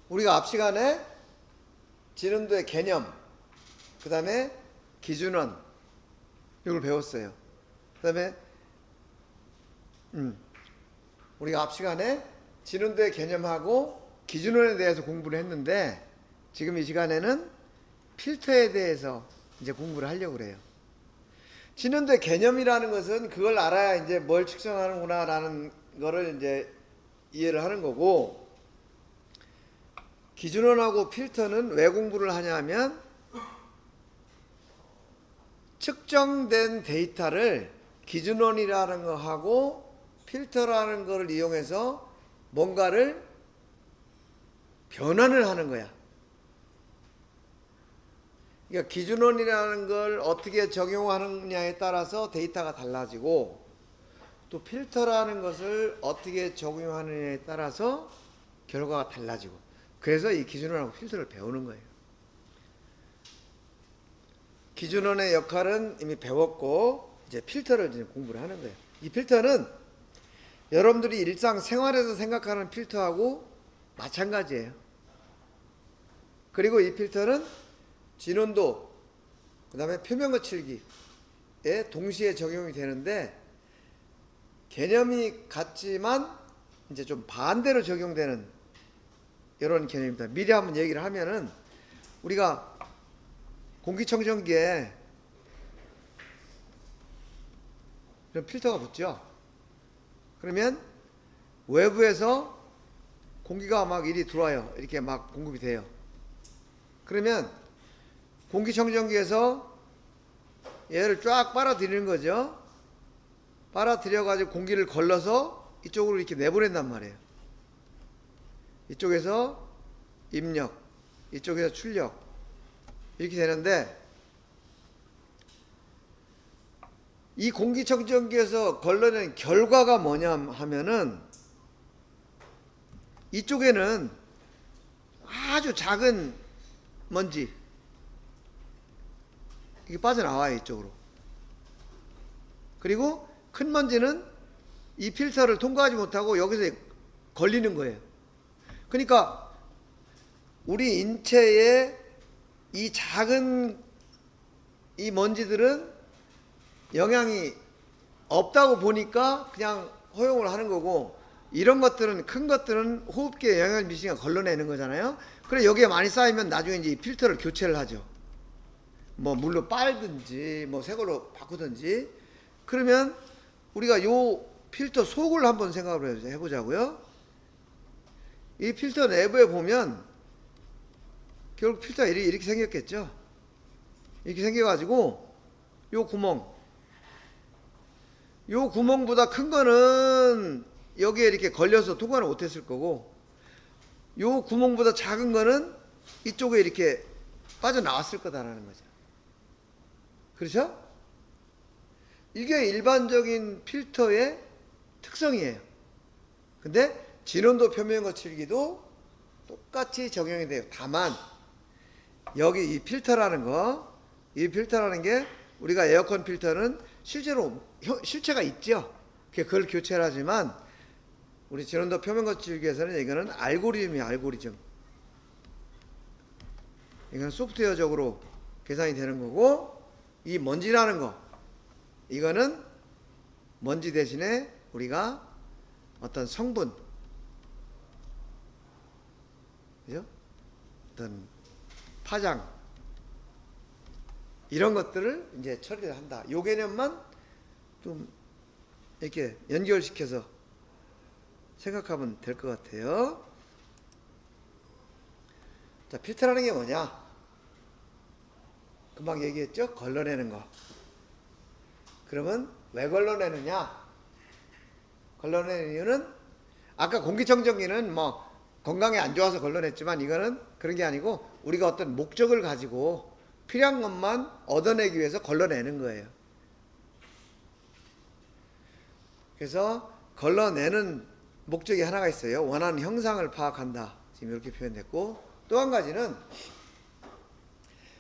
우리가 앞 시간에 진원도의 개념, 그 다음에 기준원, 이걸 배웠어요. 그 다음에 우리가 앞 시간에 진원도의 개념하고 기준원에 대해서 공부를 했는데, 지금 이 시간에는 필터에 대해서 이제 공부를 하려고 그래요. 진원도의 개념이라는 것은 그걸 알아야 이제 뭘 측정하는구나 라는 거를 이제 이해를 하는 거고, 기준원하고 필터는 왜 공부를 하냐면, 측정된 데이터를 기준원이라는 거 하고 필터라는 거를 이용해서 뭔가를 변환을 하는 거야. 그러니까 기준원이라는 걸 어떻게 적용하느냐에 따라서 데이터가 달라지고, 또 필터라는 것을 어떻게 적용하느냐에 따라서 결과가 달라지고, 그래서 이 기준원하고 필터를 배우는 거예요. 기준원의 역할은 이미 배웠고, 이제 필터를 이제 공부를 하는 거예요. 이 필터는 여러분들이 일상생활에서 생각하는 필터하고 마찬가지예요. 그리고 이 필터는 진원도, 그 다음에 표면거칠기에 동시에 적용이 되는데, 개념이 같지만 이제 좀 반대로 적용되는 이런 개념입니다. 미리 한번 얘기를 하면은, 우리가 공기청정기에 이런 필터가 붙죠. 그러면 외부에서 공기가 막 이리 들어와요. 이렇게 막 공급이 돼요. 그러면 공기청정기에서 얘를 쫙 빨아들이는 거죠. 빨아들여 가지고 공기를 걸러서 이쪽으로 이렇게 내보낸단 말이에요. 이쪽에서 입력, 이쪽에서 출력, 이렇게 되는데, 이 공기청정기에서 걸러낸 결과가 뭐냐 하면은, 이쪽에는 아주 작은 먼지, 이게 빠져나와요, 이쪽으로. 그리고 큰 먼지는 이 필터를 통과하지 못하고 여기서 걸리는 거예요. 그러니까 우리 인체에 이 작은 이 먼지들은 영향이 없다고 보니까 그냥 허용을 하는 거고, 이런 것들은, 큰 것들은 호흡기에 영향을 미치니까 걸러내는 거잖아요. 그래 여기에 많이 쌓이면 나중에 이제 필터를 교체를 하죠. 뭐 물로 빨든지 뭐 새 걸로 바꾸든지. 그러면 우리가 요 필터 속을 한번 생각을 해보자고요. 이 필터 내부에 보면 결국 필터가 이렇게 생겼겠죠. 이렇게 생겨가지고 요 구멍보다 큰 거는 여기에 이렇게 걸려서 통과를 못했을 거고, 요 구멍보다 작은 거는 이쪽에 이렇게 빠져나왔을 거다라는 거죠. 그렇죠? 이게 일반적인 필터의 특성이에요. 근데 진원도 표면거칠기도 똑같이 적용이 돼요. 다만 여기 이 필터라는 거, 이 필터라는 게, 우리가 에어컨 필터는 실제로 실체가 있죠. 그걸 교체를 하지만 우리 진원도 표면거칠기에서는 이거는 알고리즘이에요. 알고리즘. 이건 소프트웨어적으로 계산이 되는 거고, 이 먼지라는 거, 이거는 먼지 대신에 우리가 어떤 성분, 그죠? 어떤 파장, 이런 것들을 이제 처리를 한다. 요 개념만 좀 이렇게 연결시켜서 생각하면 될 것 같아요. 자, 필터라는 게 뭐냐? 금방 얘기했죠? 걸러내는 거. 그러면 왜 걸러내느냐? 걸러내는 이유는, 아까 공기청정기는 뭐 건강에 안 좋아서 걸러냈지만, 이거는 그런 게 아니고 우리가 어떤 목적을 가지고 필요한 것만 얻어내기 위해서 걸러내는 거예요. 그래서 걸러내는 목적이 하나가 있어요. 원하는 형상을 파악한다. 지금 이렇게 표현됐고, 또 한 가지는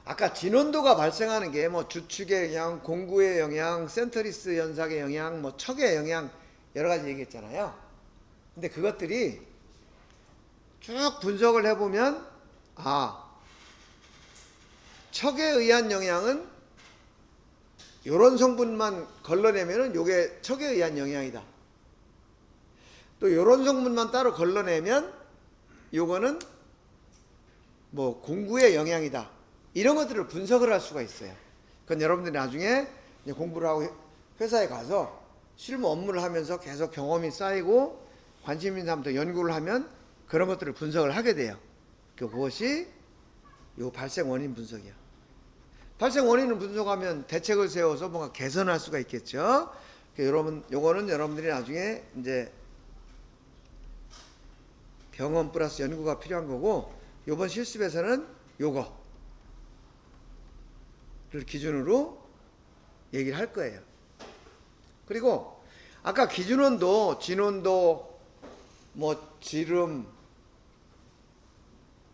아까 진원도가 발생하는 게 뭐 주축의 영향, 공구의 영향, 센터리스 현상의 영향, 뭐 척의 영향, 여러 가지 얘기했잖아요. 근데 그것들이 쭉 분석을 해보면 척에 의한 영향은 이런 성분만 걸러내면은 요게 척에 의한 영향이다. 또 요런 성분만 따로 걸러내면 요거는 뭐 공구의 영향이다. 이런 것들을 분석을 할 수가 있어요. 그건 여러분들이 나중에 이제 공부를 하고 회사에 가서 실무 업무를 하면서 계속 경험이 쌓이고 관심 있는 사람도 연구를 하면 그런 것들을 분석을 하게 돼요. 그것이 요 발생 원인 분석이야. 발생 원인을 분석하면 대책을 세워서 뭔가 개선할 수가 있겠죠. 여러분, 요거는 여러분들이 나중에 이제 경험 플러스 연구가 필요한 거고, 요번 실습에서는 요거를 기준으로 얘기를 할 거예요. 그리고 아까 기준온도, 진온도, 뭐 지름,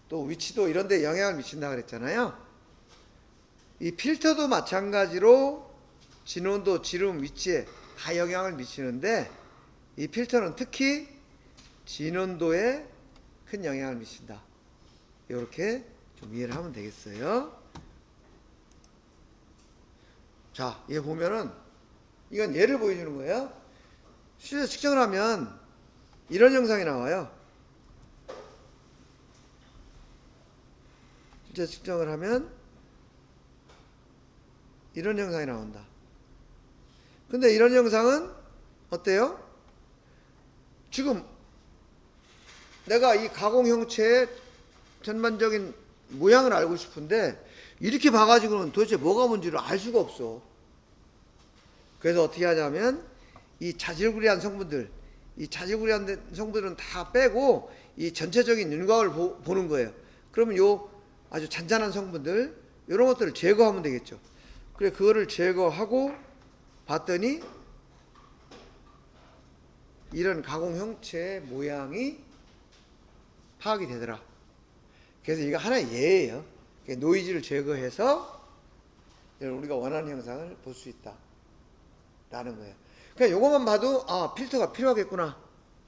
또 위치도 이런 데 영향을 미친다 그랬잖아요. 이 필터도 마찬가지로 진온도, 지름, 위치에 다 영향을 미치는데 이 필터는 특히 진온도에 큰 영향을 미친다. 이렇게 좀 이해를 하면 되겠어요. 자, 얘 보면은 이건 예를 보여주는 거예요. 실제 측정을 하면 이런 영상이 나와요. 실제 측정을 하면 이런 영상이 나온다. 근데 이런 영상은 어때요? 지금 내가 이 가공 형체의 전반적인 모양을 알고 싶은데 이렇게 봐가지고는 도대체 뭐가 뭔지를 알 수가 없어. 그래서 어떻게 하냐면 이 자질구레한 성분들, 이 자질구레한 성분들은 다 빼고 이 전체적인 윤곽을 보는 거예요. 그러면 요 아주 잔잔한 성분들 이런 것들을 제거하면 되겠죠. 그래, 그거를 제거하고 봤더니 이런 가공 형체의 모양이 파악이 되더라. 그래서 이거 하나의 예예요. 노이즈를 제거해서 우리가 원하는 형상을 볼 수 있다 라는 거예요. 그냥 요것만 봐도 필터가 필요하겠구나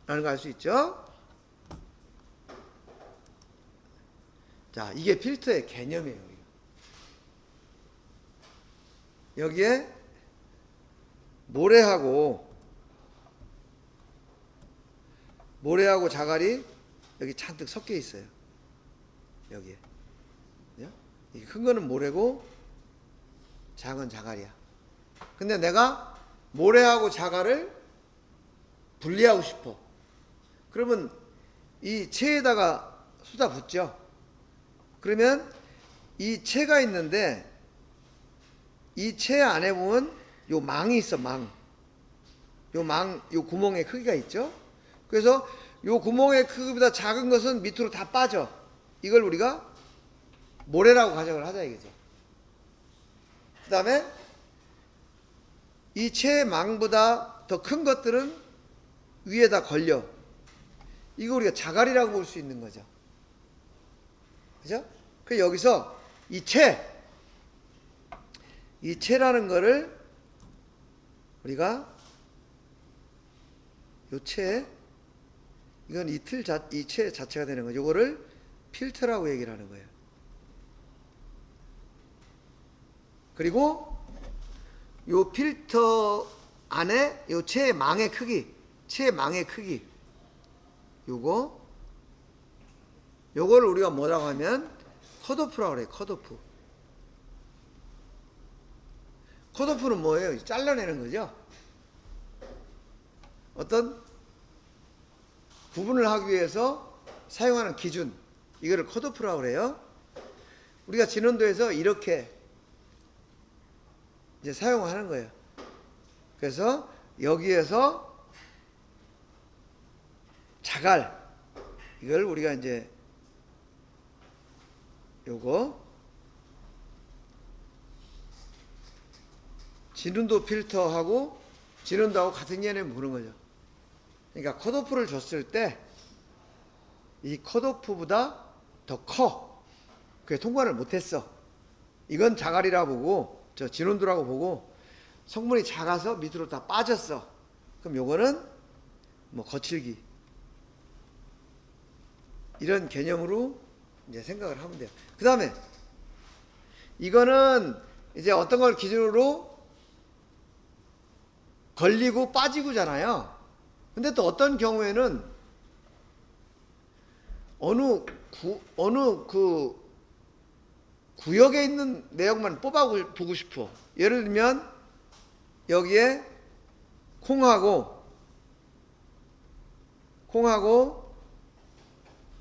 라는 걸 알 수 있죠. 자, 이게 필터의 개념이에요. 여기에 모래하고 자갈이 여기 잔뜩 섞여 있어요. 여기에. 큰 거는 모래고 작은 자갈이야. 근데 내가 모래하고 자갈을 분리하고 싶어. 그러면 이 체에다가 쏟아붓죠. 그러면 이 체가 있는데 이 체 안에 보면 요 망이 있어, 망. 요 구멍의 크기가 있죠. 그래서 요 구멍의 크기보다 작은 것은 밑으로 다 빠져. 이걸 우리가 모래라고 가정을 하자 이거죠. 그 다음에 이 체 망보다 더 큰 것들은 위에다 걸려. 이거 우리가 자갈이라고 볼 수 있는 거죠. 그죠? 그래서 여기서 이 체라는 거를 우리가 요 체, 이건 이 체 자체가 되는 거죠. 이거를 필터라고 얘기를 하는 거예요. 그리고 요 필터 안에 요 체의 망의 크기, 요거를 우리가 뭐라고 하면 컷오프라고 그래요. 컷오프는 뭐예요? 잘라내는 거죠. 어떤 구분을 하기 위해서 사용하는 기준, 이거를 컷오프라고 그래요. 우리가 진원도에서 이렇게 이제 사용하는 거예요. 그래서 여기에서 자갈, 이걸 우리가 이제 요거 진원도 필터하고 진원도하고 같은 개념을 보는 거죠. 그러니까 컷오프를 줬을 때 이 컷오프보다 더 커. 그게 통과를 못했어. 이건 자갈이라고 보고 저 진원도라고 보고 성분이 작아서 밑으로 다 빠졌어. 그럼 요거는 뭐 거칠기. 이런 개념으로 이제 생각을 하면 돼요. 그 다음에 이거는 이제 어떤 걸 기준으로 걸리고 빠지고잖아요. 근데 또 어떤 경우에는 어느 그 구역에 있는 내용만 뽑아보고 싶어. 예를 들면 여기에 콩하고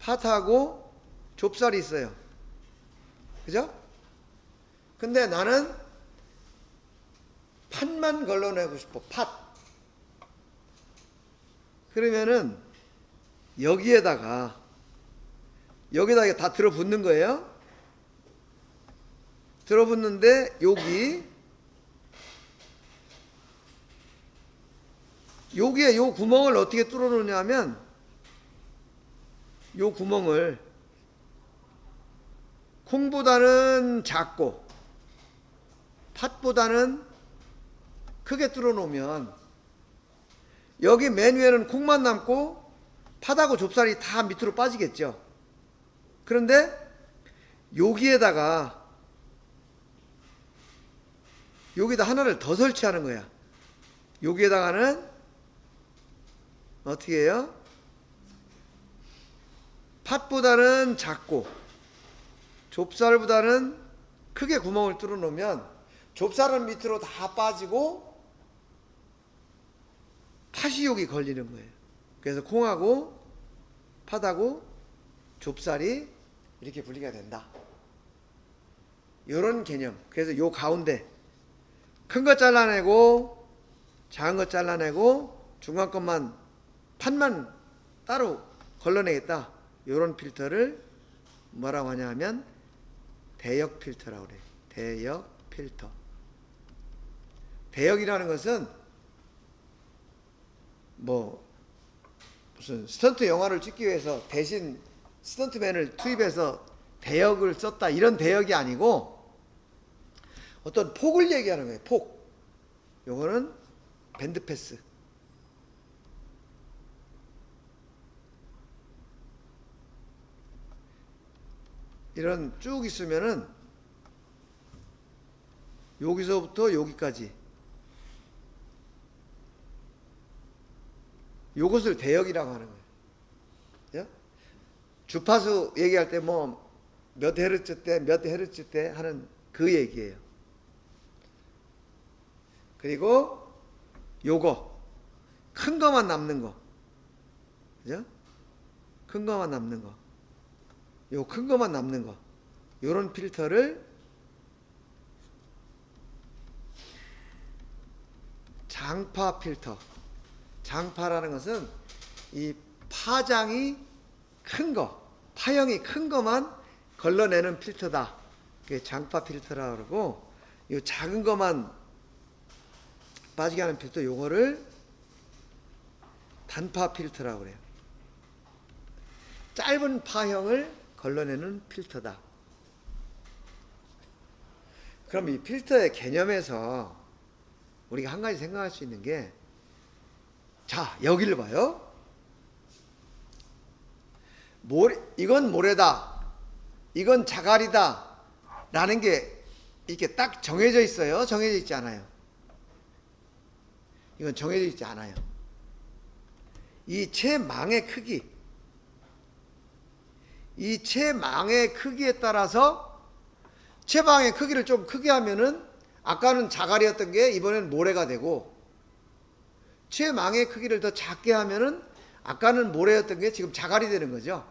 팥하고 좁쌀이 있어요. 그죠? 근데 나는 팥만 걸러내고 싶어. 팥. 그러면은 여기에다가 다 들어붙는 거예요. 들어붙는데 여기에 요 구멍을 어떻게 뚫어 놓냐면 요 구멍을 콩보다는 작고 팥보다는 크게 뚫어 놓으면 여기 맨 위에는 콩만 남고 팥하고 좁쌀이 다 밑으로 빠지겠죠. 그런데 여기에다가 여기다 하나를 더 설치하는 거야. 여기에다가는 어떻게 해요? 팥보다는 작고 좁쌀보다는 크게 구멍을 뚫어 놓으면 좁쌀은 밑으로 다 빠지고 팥이 여기 걸리는 거예요. 그래서 콩하고 팥하고 좁쌀이 이렇게 분리가 된다. 이런 개념. 그래서 요 가운데 큰 거 잘라내고 작은 거 잘라내고 중간 것만 팥만 따로 걸러내겠다. 이런 필터를 뭐라고 하냐 하면 대역 필터라고 그래요. 대역 필터. 대역이라는 것은 무슨 스턴트 영화를 찍기 위해서 대신 스턴트맨을 투입해서 대역을 썼다 이런 대역이 아니고 어떤 폭을 얘기하는 거예요. 폭. 요거는 밴드패스. 이런 쭉 있으면은 여기서부터 여기까지 요것을 대역이라고 하는 거예요. 주파수 얘기할 때 몇 헤르츠 때 몇 헤르츠 때 하는 그 얘기예요. 그리고 요거 큰 거만 남는 거. 그죠? 큰 거만 남는 거. 요 큰 거만 남는 거. 요런 필터를 장파 필터. 장파라는 것은 이 파장이 큰 거, 파형이 큰 거만 걸러내는 필터다. 그게 장파 필터라고 그러고, 요 작은 거만 빠지게 하는 필터, 요거를 단파 필터라고 그래요. 짧은 파형을 걸러내는 필터다. 그럼 이 필터의 개념에서 우리가 한 가지 생각할 수 있는 게, 자, 여기를 봐요. 이건 모래다. 이건 자갈이다. 라는 게 이렇게 딱 정해져 있어요? 정해져 있지 않아요? 이건 정해져 있지 않아요. 이 채망의 크기, 이 채망의 크기에 따라서 채망의 크기를 좀 크게 하면은 아까는 자갈이었던 게 이번엔 모래가 되고, 채망의 크기를 더 작게 하면은 아까는 모래였던 게 지금 자갈이 되는 거죠.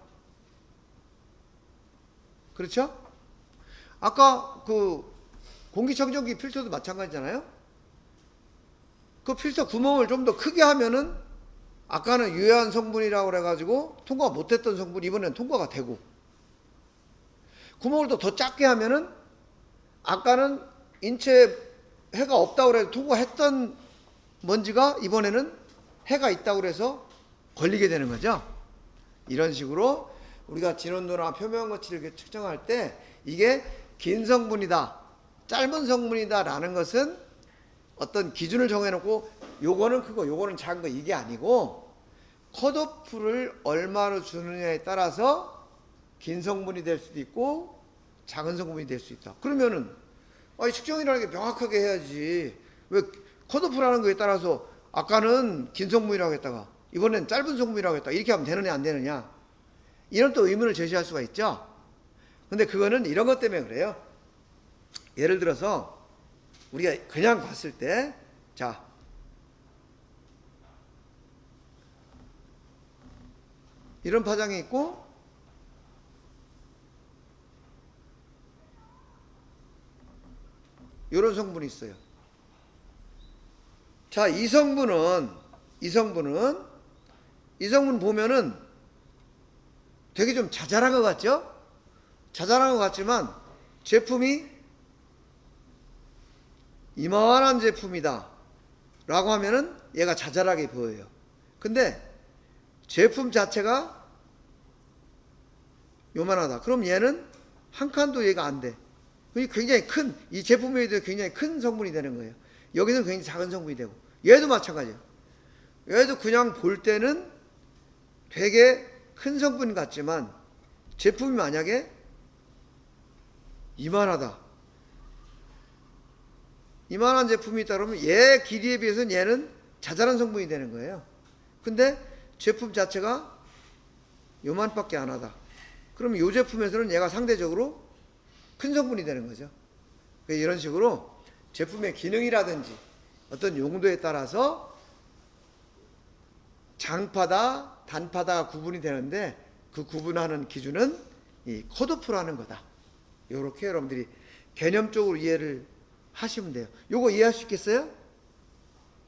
그렇죠? 아까 그 공기청정기 필터도 마찬가지잖아요. 그 필터 구멍을 좀 더 크게 하면은 아까는 유해한 성분이라고 그래가지고 통과 못했던 성분이 이번엔 통과가 되고, 구멍을 더 작게 하면은 아까는 인체에 해가 없다고 그래서 통과했던 먼지가 이번에는 해가 있다고 그래서 걸리게 되는 거죠. 이런 식으로 우리가 진원도나 표면 거치를 측정할 때 이게 긴 성분이다, 짧은 성분이다 라는 것은 어떤 기준을 정해놓고 요거는 크고 요거는 작은 거 이게 아니고, 컷오프를 얼마로 주느냐에 따라서 긴 성분이 될 수도 있고 작은 성분이 될 수 있다. 그러면은 측정이라는 게 명확하게 해야지. 왜 컷오프라는 거에 따라서 아까는 긴 성분이라고 했다가 이번엔 짧은 성분이라고 했다가 이렇게 하면 되느냐 안 되느냐, 이런 또 의문을 제시할 수가 있죠. 근데 그거는 이런 것 때문에 그래요. 예를 들어서 우리가 그냥 봤을 때, 자, 이런 파장이 있고 이런 성분이 있어요. 자, 이 성분 보면은 되게 좀 자잘한 것 같죠? 자잘한 것 같지만 제품이 이만한 제품이다 라고 하면은 얘가 자잘하게 보여요. 근데 제품 자체가 요만하다. 그럼 얘는 한 칸도 얘가 안 돼. 굉장히 큰, 이 제품에 대해 굉장히 큰 성분이 되는 거예요. 여기는 굉장히 작은 성분이 되고, 얘도 마찬가지예요. 얘도 그냥 볼 때는 되게 큰 성분 같지만 제품이 만약에 이만하다, 이만한 제품이 있다 그러면 얘 길이에 비해서는 얘는 자잘한 성분이 되는 거예요. 근데 제품 자체가 요만밖에 안 하다. 그러면 이 제품에서는 얘가 상대적으로 큰 성분이 되는 거죠. 이런 식으로 제품의 기능이라든지 어떤 용도에 따라서 장파다, 단파다가 구분이 되는데 그 구분하는 기준은 이 컷오프라는 거다. 이렇게 여러분들이 개념적으로 이해를 하시면 돼요. 요거 이해할 수 있겠어요?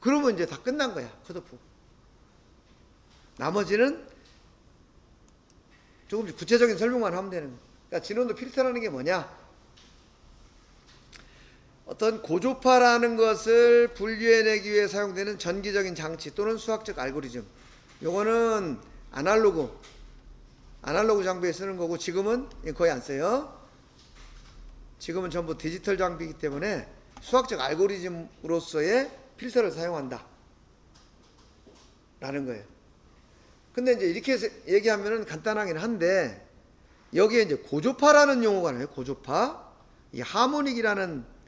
그러면 이제 다 끝난 거야, 컷오프. 나머지는 조금씩 구체적인 설명만 하면 되는 거야. 그러니까 진원도 필터라는 게 뭐냐? 어떤 고조파라는 것을 분류해내기 위해 사용되는 전기적인 장치 또는 수학적 알고리즘. 요거는 아날로그 장비에 쓰는 거고, 지금은 거의 안 써요. 지금은 전부 디지털 장비이기 때문에 수학적 알고리즘으로서의 필터를 사용한다 라는 거예요. 근데 이제 이렇게 얘기하면은 간단하긴 한데, 여기에 이제 고조파라는 용어가 나와요. 고조파. 이 하모닉이라는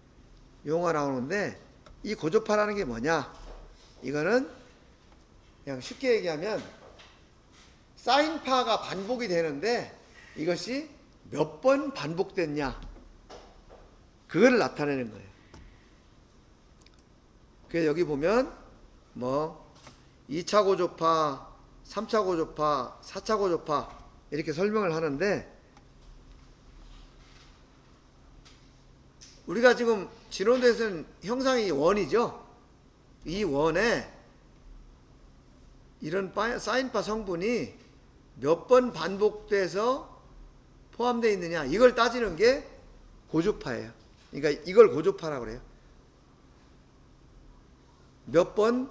용어가 나오는데, 이 고조파라는 게 뭐냐? 이거는 그냥 쉽게 얘기하면 사인파가 반복이 되는데 이것이 몇 번 반복됐냐, 그거를 나타내는 거예요. 그래서 여기 보면 뭐 2차 고조파, 3차 고조파, 4차 고조파 이렇게 설명을 하는데, 우리가 지금 진원도에서는 형상이 원이죠. 이 원에 이런 사인파 성분이 몇 번 반복돼서 포함되어 있느냐, 이걸 따지는 게 고조파예요. 그러니까 이걸 고조파라고 그래요. 몇 번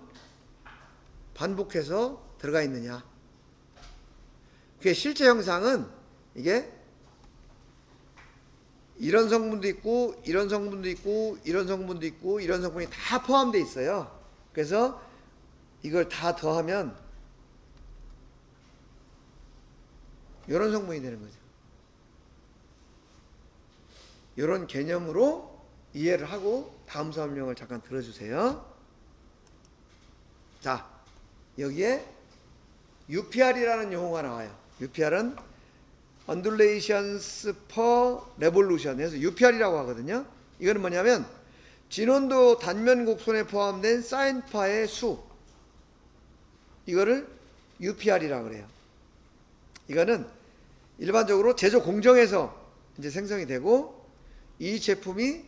반복해서 들어가 있느냐. 그게 실제 형상은 이게 이런 성분도 있고 이런 성분도 있고 이런 성분도 있고 이런 성분이 다 포함되어 있어요. 그래서 이걸 다 더하면 이런 성분이 되는 거죠. 이런 개념으로 이해를 하고 다음 설명을 잠깐 들어주세요. 자, 여기에 UPR이라는 용어가 나와요. UPR은 Undulations per Revolution 해서 UPR이라고 하거든요. 이거는 뭐냐면 진원도 단면 곡선에 포함된 사인파의 수, 이거를 UPR이라고 그래요. 이거는 일반적으로 제조 공정에서 이제 생성이 되고, 이 제품이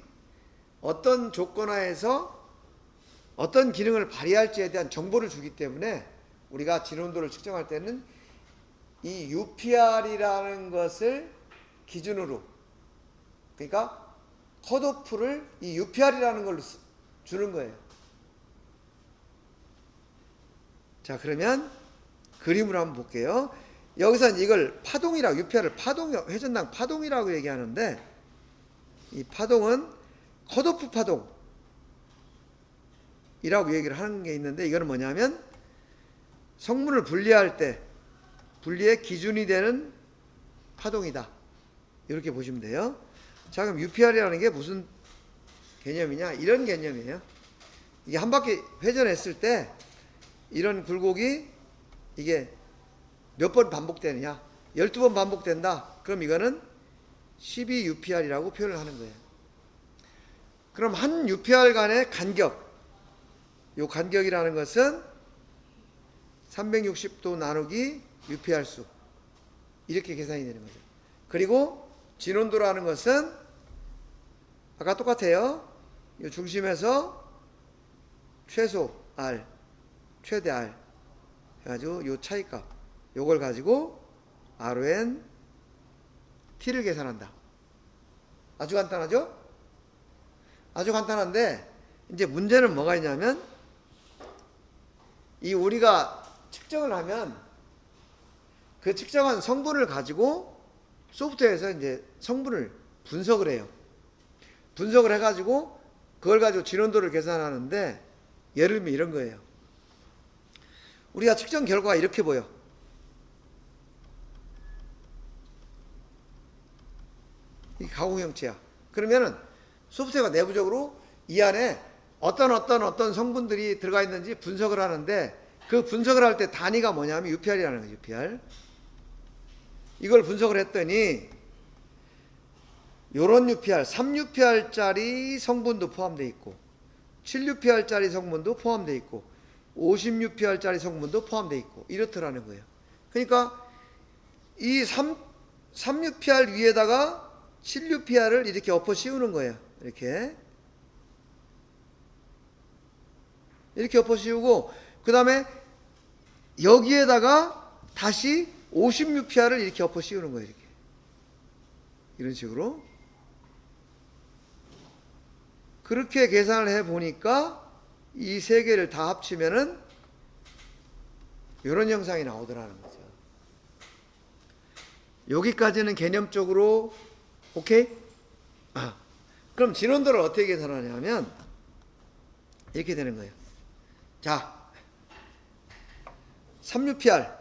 어떤 조건하에서 어떤 기능을 발휘할지에 대한 정보를 주기 때문에 우리가 진원도를 측정할 때는 이 UPR이라는 것을 기준으로, 그러니까 컷오프를 이 UPR이라는 걸로 주는 거예요. 자, 그러면 그림으로 한번 볼게요. 여기서 이걸 파동이라고, UPR을 파동, 회전당 파동이라고 얘기하는데, 이 파동은 컷오프 파동이라고 얘기를 하는 게 있는데, 이거는 뭐냐면 성분을 분리할 때 분리의 기준이 되는 파동이다. 이렇게 보시면 돼요. 자, 그럼 UPR이라는 게 무슨 개념이냐? 이런 개념이에요. 이게 한 바퀴 회전했을 때 이런 굴곡이 이게 몇 번 반복되느냐? 12번 반복된다. 그럼 이거는 12UPR이라고 표현을 하는 거예요. 그럼 한 UPR 간의 간격, 요 간격이라는 것은 360도 나누기 UPR 수, 이렇게 계산이 되는 거죠. 그리고 진원도라는 것은 아까 똑같아요. 이 중심에서 최소 R, 최대 R 해가지고 요 차이값, 요걸 가지고 RON T를 계산한다. 아주 간단하죠? 아주 간단한데 이제 문제는 뭐가 있냐면, 이 우리가 측정을 하면 그 측정한 성분을 가지고 소프트웨어에서 이제 성분을 분석을 해요. 분석을 해가지고 그걸 가지고 진원도를 계산하는데, 예를 들면 이런 거예요. 우리가 측정 결과가 이렇게 보여. 이 가공형체야. 그러면은 소프트웨어가 내부적으로 이 안에 어떤 성분들이 들어가 있는지 분석을 하는데, 그 분석을 할 때 단위가 뭐냐면 UPR이라는 거죠. UPR. 이걸 분석을 했더니 요런 UPR, 3UPR짜리 성분도 포함되어 있고 7UPR짜리 성분도 포함되어 있고 50UPR짜리 성분도 포함되어 있고 이렇더라는 거예요. 그러니까 이 3UPR 위에다가 7UPR을 이렇게 엎어 씌우는 거예요. 이렇게 엎어 씌우고, 그 다음에 여기에다가 다시 50UPR을 이렇게 엎어 씌우는 거예요. 이런 식으로. 그렇게 계산을 해 보니까 이 세 개를 다 합치면은 이런 형상이 나오더라는 거죠. 여기까지는 개념적으로 오케이? 그럼 진원도를 어떻게 계산하냐면 이렇게 되는 거예요. 자, 3UPR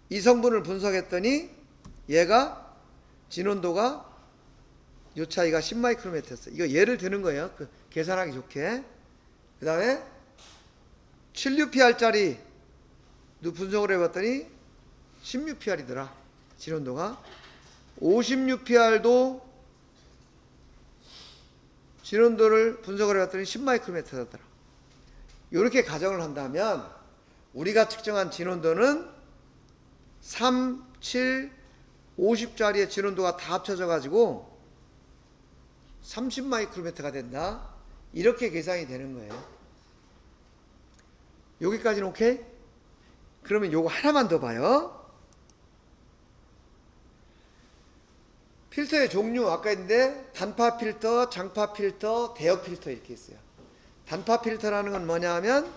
이 성분을 분석했더니 얘가 진원도가 요 차이가 10마이크로메트였어요. 이거 예를 드는 거예요. 계산하기 좋게. 그 다음에 7UPR짜리 분석을 해봤더니 10UPR이더라. 진원도가. 50UPR도 진원도를 분석을 해봤더니 10마이크로메트더라. 이렇게 가정을 한다면 우리가 측정한 진원도는 3, 7, 50짜리의 진원도가 다 합쳐져 가지고 30마이크로메트가 된다. 이렇게 계산이 되는 거예요. 여기까지는 오케이? 그러면 요거 하나만 더 봐요. 필터의 종류 아까 했는데 단파 필터, 장파 필터, 대역 필터 이렇게 있어요. 단파 필터라는 건 뭐냐 하면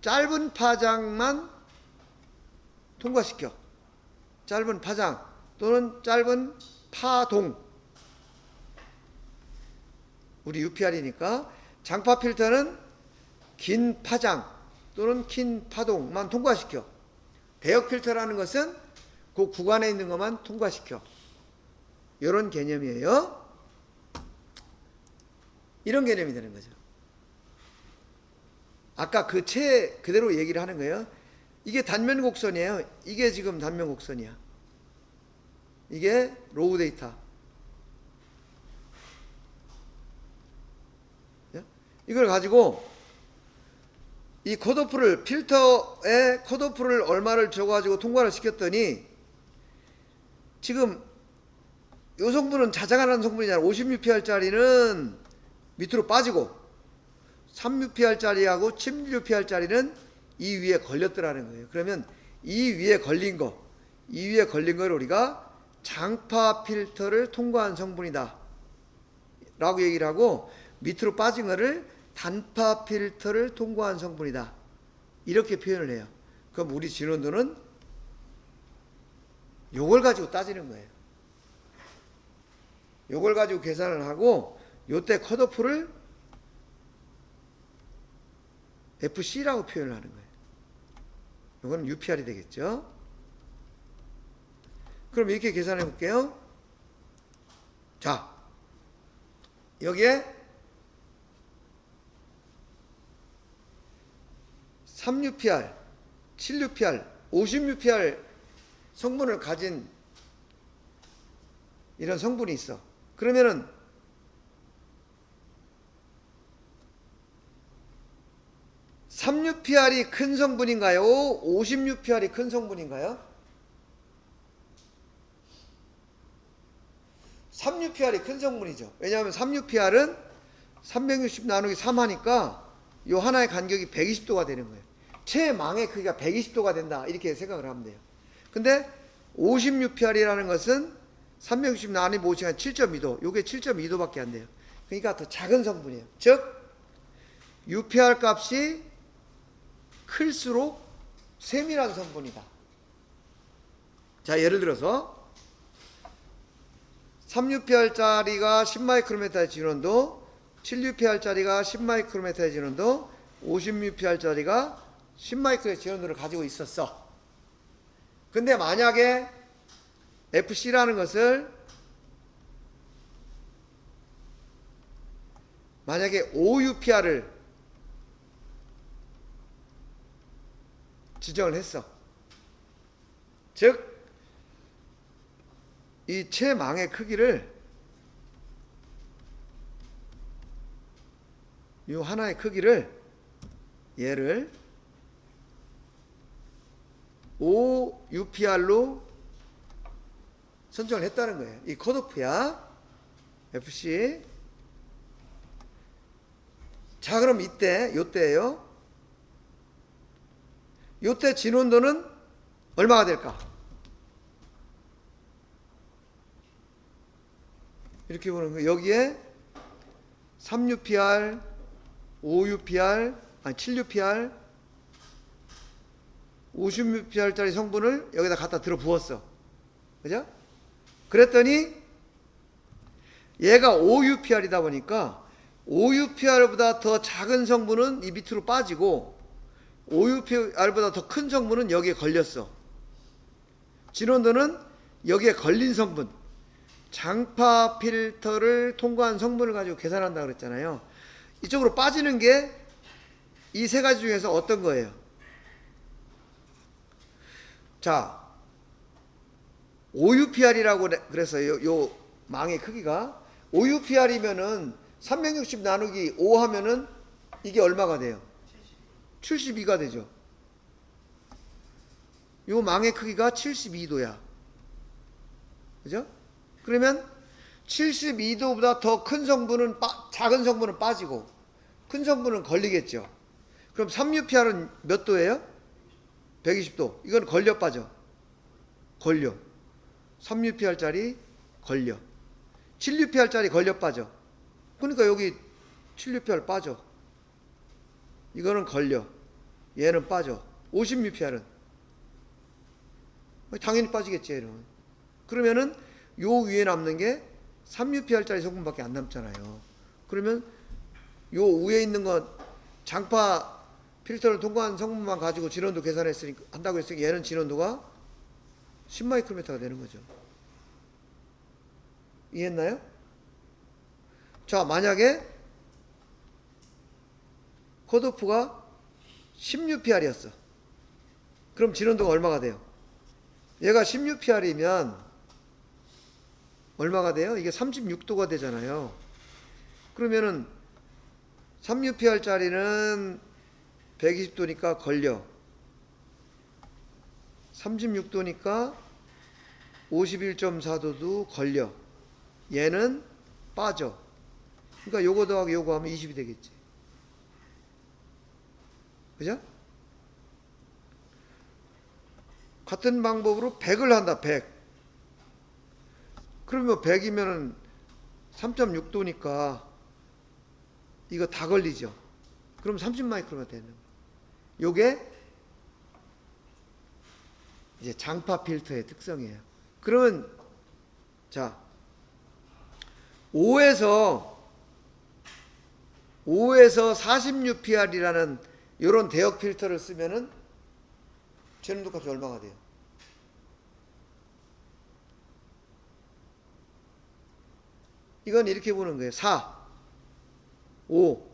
짧은 파장만 통과시켜. 짧은 파장 또는 짧은 파동. 우리 UPR이니까. 장파 필터는 긴 파장 또는 긴 파동만 통과시켜. 대역 필터라는 것은 그 구간에 있는 것만 통과시켜. 이런 개념이에요. 이런 개념이 되는 거죠. 아까 그 채 그대로 얘기를 하는 거예요. 이게 단면 곡선이에요. 이게 지금 단면 곡선이야. 이게 로우 데이터. 이걸 가지고 이 컷오프를 필터에 컷오프를 얼마를 줘가지고 통과를 시켰더니 지금 이 성분은 자작하는 성분이잖아. 50UPR짜리는 밑으로 빠지고 3UPR짜리하고 7UPR짜리는 이 위에 걸렸더라는 거예요. 그러면 이 위에 걸린 걸 우리가 장파 필터를 통과한 성분이다 라고 얘기를 하고, 밑으로 빠진 거를 단파 필터를 통과한 성분이다 이렇게 표현을 해요. 그럼 우리 진원도는 요걸 가지고 따지는 거예요. 요걸 가지고 계산을 하고 요때 컷오프를 FC라고 표현을 하는 거예요. 요거는 UPR이 되겠죠. 그럼 이렇게 계산해 볼게요. 자, 여기에 3UPR, 7UPR, 50UPR 성분을 가진 이런 성분이 있어. 그러면은 3UPR이 큰 성분인가요? 50UPR이 큰 성분인가요? 3UPR이 큰 성분이죠. 왜냐하면 3UPR은 360 나누기 3 하니까 요 하나의 간격이 120도가 되는 거예요. 최망의 크기가 120도가 된다, 이렇게 생각을 하면 돼요. 근데 50UPR이라는 것은 360 나누기 50가 7.2도, 요게 7.2도밖에 안 돼요. 그러니까 더 작은 성분이에요. 즉 UPR 값이 클수록 세밀한 성분이다. 자, 예를 들어서 3UPR짜리가 10마이크로메타의 진원도, 7UPR짜리가 10마이크로메타의 진원도, 50UPR짜리가 10마이크로의 진원도를 가지고 있었어. 근데 만약에 FC라는 것을 만약에 5UPR을 지정을 했어. 즉 이 최망의 크기를, 이 하나의 크기를, 얘를 5UPR로 선정을 했다는 거예요. 이 컷오프야, FC. 자, 그럼 이때, 요때예요. 요때 진원도는 얼마가 될까? 이렇게 보는 거예요. 여기에 3UPR, 5UPR, 아니 7UPR, 50UPR짜리 성분을 여기다 갖다 들어 부었어. 그죠? 그랬더니 얘가 5UPR이다 보니까 5UPR보다 더 작은 성분은 이 밑으로 빠지고 5UPR보다 더 큰 성분은 여기에 걸렸어. 진원도는 여기에 걸린 성분, 장파 필터를 통과한 성분을 가지고 계산한다 그랬잖아요. 이쪽으로 빠지는 게 이 세 가지 중에서 어떤 거예요? 자, 5UPR이라고 그랬어요. 요 망의 크기가 5UPR이면은 360 나누기 5 하면은 이게 얼마가 돼요? 72가 되죠. 요 망의 크기가 72도야. 그죠? 그러면 72도보다 더 큰 성분은 작은 성분은 빠지고 큰 성분은 걸리겠죠. 그럼 3UPR은 몇 도예요? 120도. 이건 걸려 빠져. 걸려. 3UPR짜리 걸려. 7UPR짜리 걸려 빠져. 그러니까 여기 7UPR 빠져. 이거는 걸려. 얘는 빠져. 50UPR은 당연히 빠지겠지, 얘는. 그러면은 요 위에 남는 게 3UPR짜리 성분밖에 안 남잖아요. 그러면 요 위에 있는 건 장파 필터를 통과한 성분만 가지고 진원도 계산했으니까, 한다고 했으니까 얘는 진원도가 10마이크로메타가 되는 거죠. 이해했나요? 자, 만약에 컷오프가 10UPR이었어. 그럼 진원도가 얼마가 돼요? 얘가 10UPR이면 얼마가 돼요? 이게 36도가 되잖아요. 그러면은 3UPR짜리는 120도니까 걸려. 36도니까 51.4도도 걸려. 얘는 빠져. 그러니까 요거 더하기 요거 하면 20이 되겠지. 그죠? 같은 방법으로 100을 한다. 100. 그러면 100이면은 3.6도니까 이거 다 걸리죠. 그럼 30마이크로가 되는 거예요. 요게 이제 장파 필터의 특성이에요. 그러면 자, 5에서 40UPR이라는 이런 대역 필터를 쓰면은 진원도 값이 얼마가 돼요? 이건 이렇게 보는 거예요. 4, 5.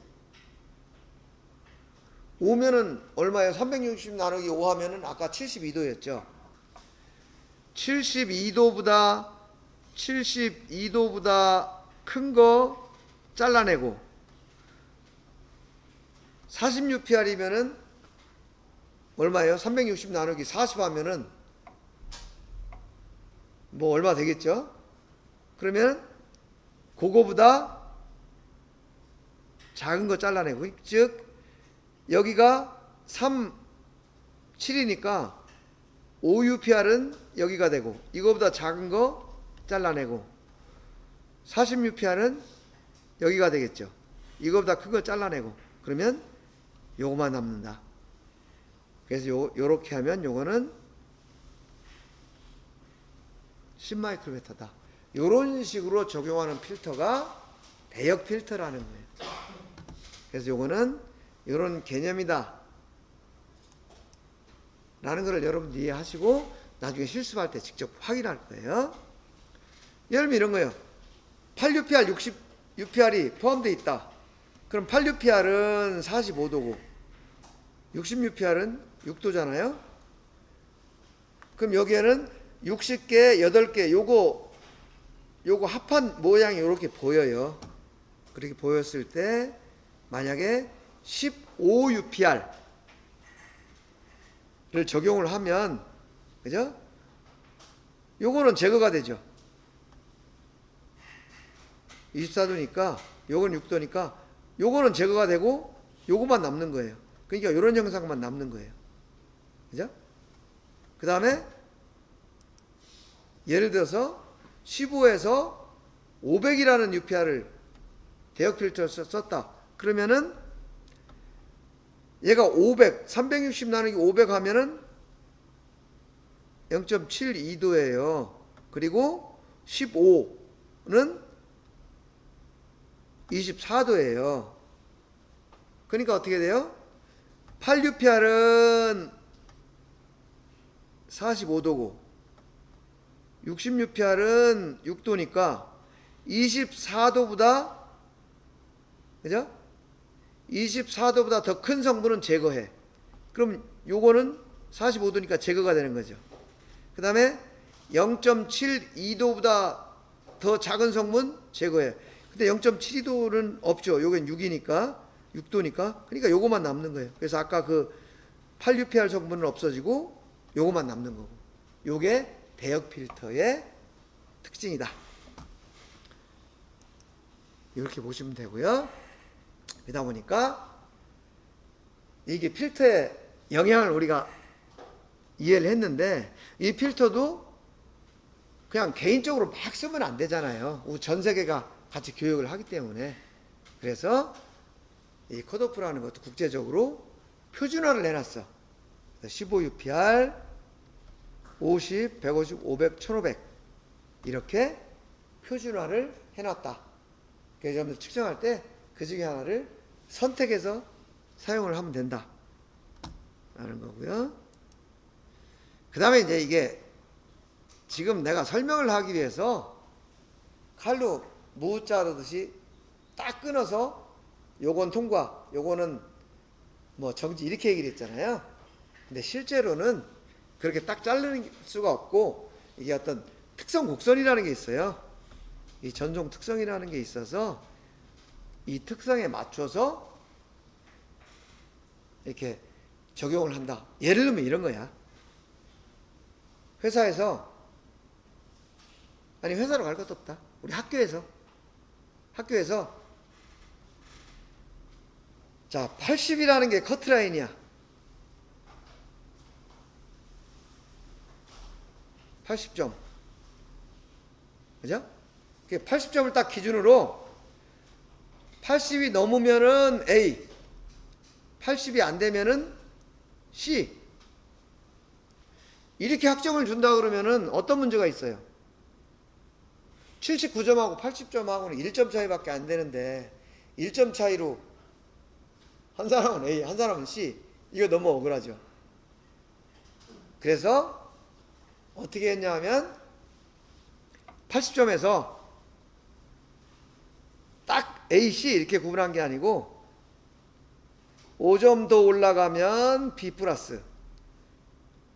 5면은 얼마예요? 360 나누기 5 하면은 아까 72도였죠. 72도보다 큰 거 잘라내고 46PR이면은 얼마예요? 360 나누기 40 하면은 뭐 얼마 되겠죠? 그러면 그거보다 작은 거 잘라내고, 즉 여기가 3, 7이니까 5UPR은 여기가 되고 이거보다 작은 거 잘라내고 46PR은 여기가 되겠죠. 이거보다 큰 거 잘라내고 그러면 요거만 남는다. 그래서 요렇게 하면 요거는 10마이크로메터다. 요런 식으로 적용하는 필터가 대역 필터라는 거예요. 그래서 요거는 요런 개념이다 라는 것을 여러분 이해하시고 나중에 실습할 때 직접 확인할 거예요. 예를 들면 이런 거예요. 8UPR, 60UPR이 포함되어 있다. 그럼 8UPR은 45도고 60UPR은 6도잖아요. 그럼 여기에는 60개, 8개 요거 합한 모양이 이렇게 보여요. 그렇게 보였을 때 만약에 15UPR를 적용을 하면, 그죠? 요거는 제거가 되죠. 24도니까 요건 6도니까 요거는 제거가 되고 요거만 남는 거예요. 그러니까 요런 형상만 남는 거예요. 그죠? 그 다음에 예를 들어서 15에서 500이라는 UPR을 대역 필터를 썼다. 그러면은 얘가 500, 360 나누기 500 하면은 0.72도예요. 그리고 15는 24도예요. 그러니까 어떻게 돼요? 8UPR은 45도고 60UPR은 6도니까 24도보다, 그죠? 24도보다 더 큰 성분은 제거해. 그럼 요거는 45도니까 제거가 되는 거죠. 그 다음에 0.72도보다 더 작은 성분 제거해. 근데 0.72도는 없죠. 요건 6이니까 6도니까. 그러니까 요거만 남는 거예요. 그래서 아까 그 8UPR 성분은 없어지고 요거만 남는 거고. 요게 대역 필터의 특징이다. 이렇게 보시면 되고요. 그러다 보니까 이게 필터의 영향을 우리가 이해를 했는데, 이 필터도 그냥 개인적으로 막 쓰면 안 되잖아요. 전 세계가 같이 교육을 하기 때문에. 그래서 이 컷오프라는 것도 국제적으로 표준화를 해놨어. 15UPR, 50, 150, 500, 1500 이렇게 표준화를 해놨다. 그래서 여러분들 측정할 때 그 중에 하나를 선택해서 사용을 하면 된다 라는 거고요. 그 다음에 이제 이게 지금 내가 설명을 하기 위해서 칼로 무 자르듯이 딱 끊어서 요건 통과, 요거는 뭐 정지 이렇게 얘기를 했잖아요. 근데 실제로는 그렇게 딱 자르는 수가 없고, 이게 어떤 특성 곡선이라는 게 있어요. 이 전송 특성이라는 게 있어서 이 특성에 맞춰서 이렇게 적용을 한다. 예를 들면 이런 거야. 회사에서, 아니 회사로 갈 것도 없다. 우리 학교에서 자 80이라는 게 커트라인이야. 80점. 그죠? 80점을 딱 기준으로 80이 넘으면은 A, 80이 안 되면은 C. 이렇게 학점을 준다 그러면은 어떤 문제가 있어요? 79점하고 80점하고는 1점 차이밖에 안 되는데 1점 차이로 한 사람은 A, 한 사람은 C. 이거 너무 억울하죠. 그래서 어떻게 했냐 하면 80점에서 A, C 이렇게 구분한 게 아니고 5점 더 올라가면 B 플러스,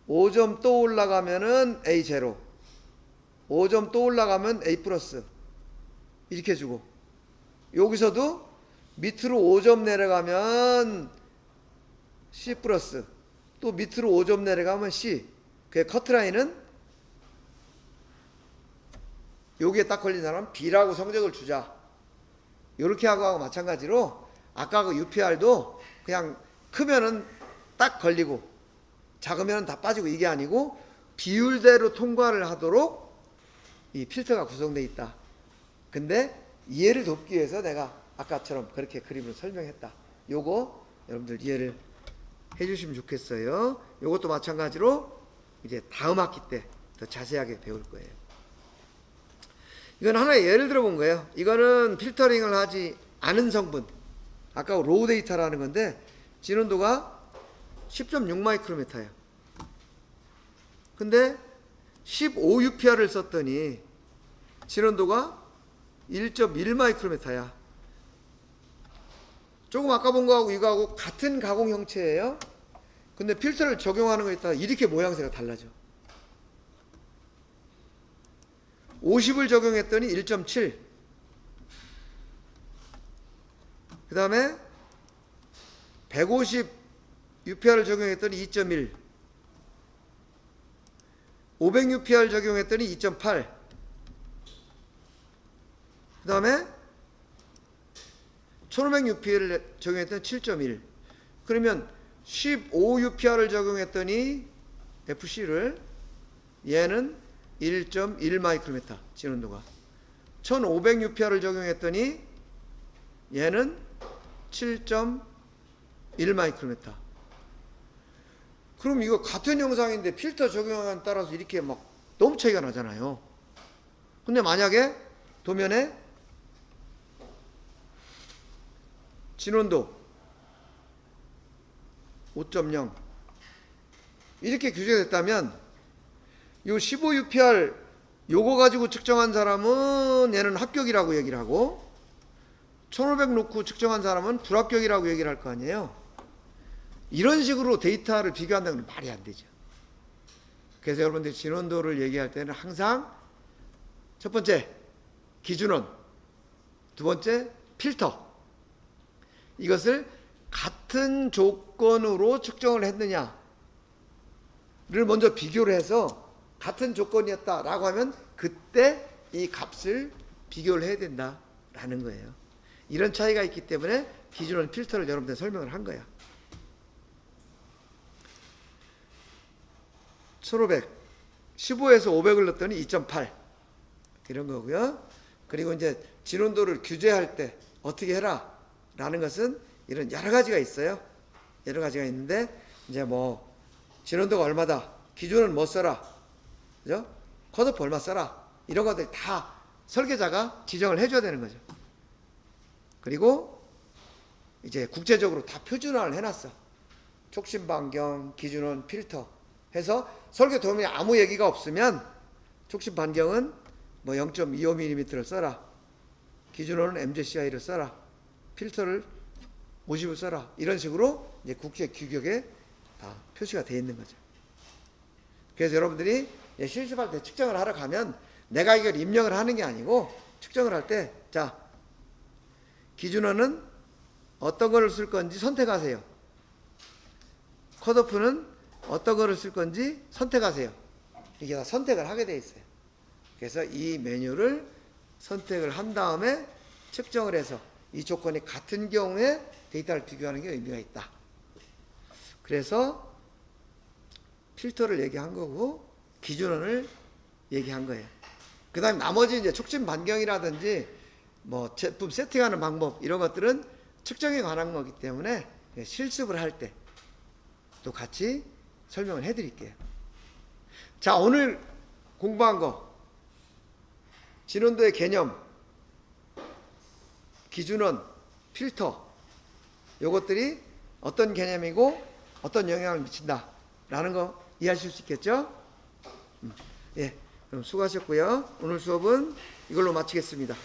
5점 또 올라가면은 A 제로, 5점 또 올라가면 A 플러스 이렇게 주고, 여기서도 밑으로 5점 내려가면 C 플러스, 또 밑으로 5점 내려가면 C. 그 커트라인은 여기에 딱 걸린 사람은 B라고 성적을 주자. 이렇게 하고 마찬가지로 아까 그 UPR도 그냥 크면은 딱 걸리고 작으면 다 빠지고 이게 아니고 비율대로 통과를 하도록 이 필터가 구성되어 있다. 근데 이해를 돕기 위해서 내가 아까처럼 그렇게 그림으로 설명했다. 요거 여러분들 이해를 해주시면 좋겠어요. 요것도 마찬가지로 이제 다음 학기 때 더 자세하게 배울 거예요. 이건 하나의 예를 들어 본 거예요. 이거는 필터링을 하지 않은 성분, 아까 로우 데이터라는 건데 진원도가 10.6 마이크로미터예요. 근데 15UPR을 썼더니 진원도가 1.1 마이크로미터야. 조금 아까 본 거하고 이거하고 같은 가공 형체예요. 근데 필터를 적용하는 거에 따라 이렇게 모양새가 달라져. 50을 적용했더니 1.7. 그 다음에 150 UPR을 적용했더니 2.1. 500 UPR 적용했더니 2.8. 그 다음에 1500 UPR을 적용했더니 7.1. 그러면 15 UPR을 적용했더니 FC를 얘는 1.1 마이크로미터 진원도가, 1500 UPR을 적용했더니 얘는 7.1 마이크로미터. 그럼 이거 같은 영상인데 필터 적용에 따라서 이렇게 막 너무 차이가 나잖아요. 근데 만약에 도면에 진원도 5.0 이렇게 규정됐다면 요 15UPR 요거 가지고 측정한 사람은 얘는 합격이라고 얘기를 하고 1500 놓고 측정한 사람은 불합격이라고 얘기를 할 거 아니에요. 이런 식으로 데이터를 비교한다는 건 말이 안 되죠. 그래서 여러분들이 진원도를 얘기할 때는 항상 첫 번째 기준원, 두 번째 필터, 이것을 같은 조건으로 측정을 했느냐를 먼저 비교를 해서 같은 조건이었다라고 하면 그때 이 값을 비교를 해야 된다라는 거예요. 이런 차이가 있기 때문에 기준원 필터를 여러분들 설명을 한 거야. 1500 15에서 500을 넣었더니 2.8 이런 거고요. 그리고 이제 진원도를 규제할 때 어떻게 해라 라는 것은 이런 여러 가지가 있어요. 여러 가지가 있는데 이제 뭐 진원도가 얼마다, 기준은 뭐 써라, 그죠? 컷오프 얼마 써라, 이런 것들 다 설계자가 지정을 해줘야 되는 거죠. 그리고 이제 국제적으로 다 표준화를 해놨어. 촉심 반경, 기준원, 필터 해서 설계 도면에 아무 얘기가 없으면 촉심 반경은 뭐 0.25mm를 써라, 기준원은 MJCI를 써라, 필터를 50을 써라, 이런 식으로 이제 국제 규격에 다 표시가 되어 있는 거죠. 그래서 여러분들이 실습할 때 측정을 하러 가면 내가 이걸 입력을 하는 게 아니고 측정을 할 때 자, 기준원은 어떤 거를 쓸 건지 선택하세요. 컷오프는 어떤 거를 쓸 건지 선택하세요. 이게 다 선택을 하게 돼 있어요. 그래서 이 메뉴를 선택을 한 다음에 측정을 해서 이 조건이 같은 경우에 데이터를 비교하는 게 의미가 있다. 그래서 필터를 얘기한 거고 기준원을 얘기한 거예요. 그 다음에 나머지 이제 촉진 반경이라든지 뭐 제품 세팅하는 방법 이런 것들은 측정에 관한 거기 때문에 실습을 할 때 또 같이 설명을 해드릴게요. 자, 오늘 공부한 거 진원도의 개념, 기준원, 필터, 요것들이 어떤 개념이고 어떤 영향을 미친다라는 거 이해하실 수 있겠죠? 예, 그럼 수고하셨고요. 오늘 수업은 이걸로 마치겠습니다.